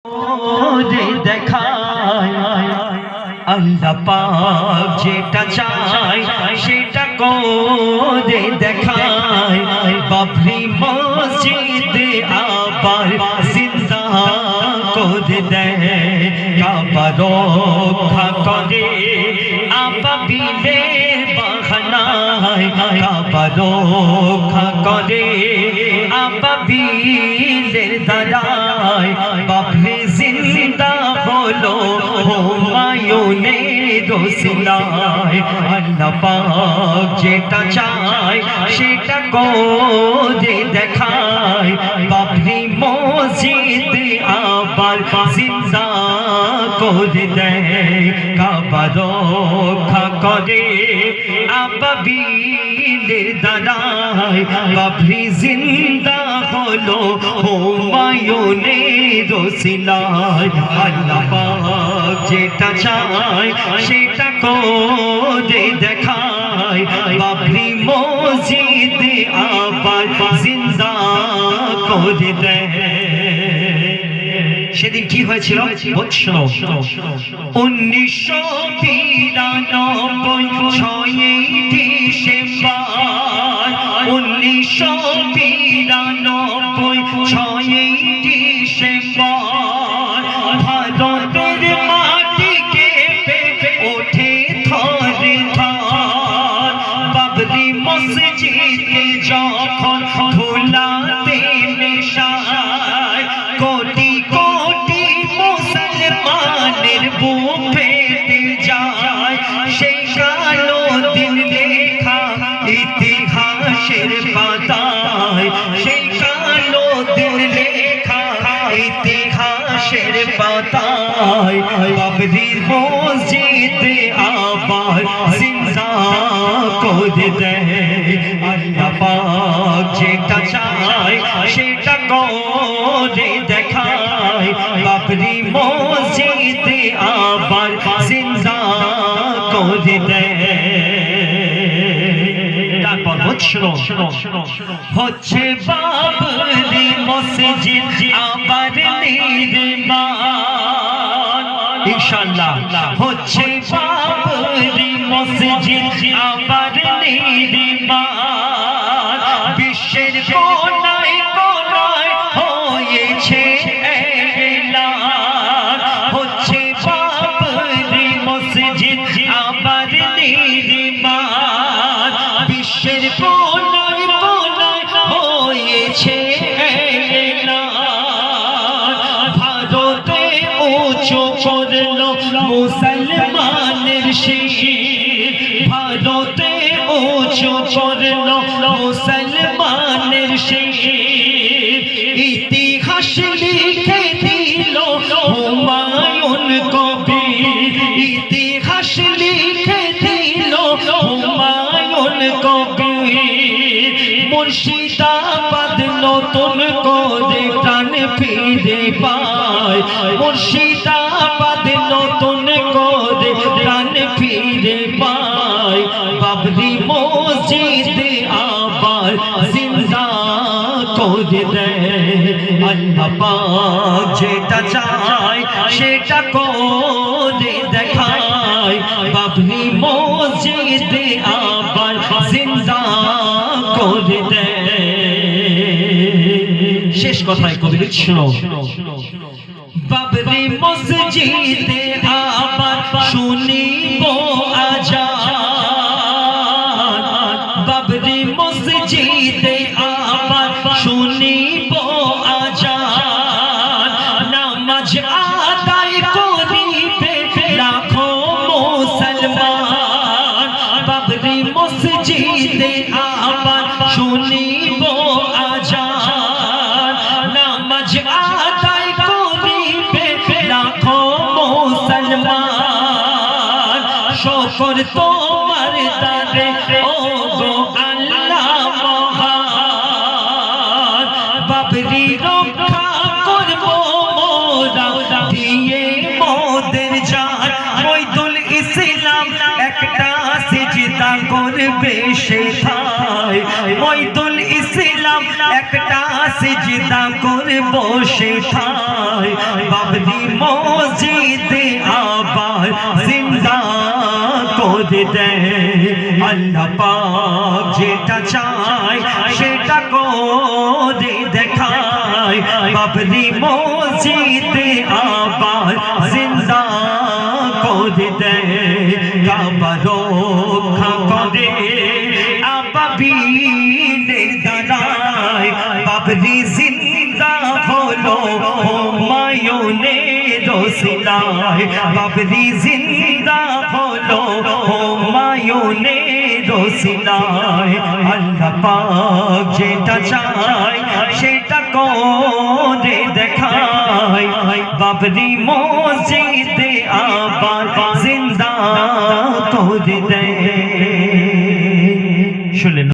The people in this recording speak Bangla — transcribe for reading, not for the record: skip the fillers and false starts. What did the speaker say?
দে দেখায় আল্লাহ পাক যেটা চায় সেটা করে দেখায়। বাবরি মসজিদ আবার জিন্দা করে দেয়, কাবা রক্ষা করে আবাবিলের বাহানায়, কাবা রক্ষা করে আবাবিলের দ্বারায়। বাবরি জিন্দা হলো হুমায়ুনের ওসিলায়। আল্লাহ পাক যেটা চায় সেটা করে দেখায়। বাবরি মসজিদ আবার জিন্দা করে দেয়, কাবা রক্ষা করে আবাবিলের দ্বারায়। বাবরি জিন্দা হলো হুমায়ুনের ওসিলায়। আল্লাহ পাক যেটা চায় সেটা করে দেখায়। বাবরি মসজিদ আবার জিন্দা করে দেয়। সেদিন কি হয়েছিল শোনো, 1992 ডিসেম্বর, 1992 ডিসেম্বর, ভারতের মাটি কেঁপে ওঠে থর থর। বাবরি মসজিদকে যখন ধুলাতে মেশায়, কোটি কোটি মুসলমানের বুক ফেটে যায়। সেই কালো দিন লেখা ইতিহাসের পাতায়, সেই কালো দিন লেখা ইতিহাসের পাতায়। বাবরি মসজিদ আবার জিন্দা করে দেয়। আল্লাহ পাক যেটা চায় সেটা করে দেখায়। বাবরি মসজিদ আবার জিন্দা করে দেয়। তারপর হচ্ছে বাবরি মসজিদ আবার নির্মাণ, ইনশাআল্লাহ হচ্ছে বাবরি মসজিদ আবার নির্মাণ। বিশ্বের কোনায় কোনায় হয়েছে এলান, হচ্ছে বাবরি মসজিদ আবার নির্মাণ। বিশ্বের কোনায় কোনায় হয়েছে এলান। ভারতে উঁচু করলো মুসলমানের শির, ভারতে উঁচু করলো মুসলমানের শির। ইতিহাস লিখে দিল হুমায়ুন কবির, ইতিহাস লিখে দিল হুমায়ুন কবির। মুর্শিদাবাদ নতুন করে প্রাণ ফিরে পায়, মুর্শিদাবাদ নতুন করে প্রাণ ফিরে পায়। বাবরি মসজিদ আবার জিন্দা করে দেয়। আল্লাহ পাক যেটা চায় সেটা করে দেখায়। বাবরি মসজিদ আবার জিন্দা করে দেয়। শেষ কথায় কবি শোনো, বাবরি মসজিদে আবার শুনিব আজান, বাবরি মসজিদে আবার শুনিব আজান। নামাজ আদায় করিবে লাখো মুসলমান। বাবরি মসজিদে আবার শুনিব আজান। নামাজ আদায় করিবে লাখো মুসলমান। শুকর তোমার দারে ও গো আল্লাহ মহান। বাবরি রক্ষা করব মোরা দিয়ে মোদের জান। মইদুল ইসলাম একটা সিজদা করবে সেথায়, মইদুল ইসলাম একটা সিজদা জিন্দা করব সেথায় বাবরি মসজিদ আবার জিন্দা করে দেয় আল্লাহ পাক যেটা চায় সেটা করে দেখায় বাবরি মসজিদ আবার জিন্দা করে দেয় কাবা রক্ষা করে আবাবিলের দ্বারায় বাবরি জিন্দা হলো হুমায়ুনের ওসিলায় বাবরি জিন্দা হলো হুমায়ুনের ওসিলায় আল্লাহ পাক যেটা চায় সেটা করে দেখায় বাবরি মসজিদ আবার জিন্দা করে দেয়। শুনলেন?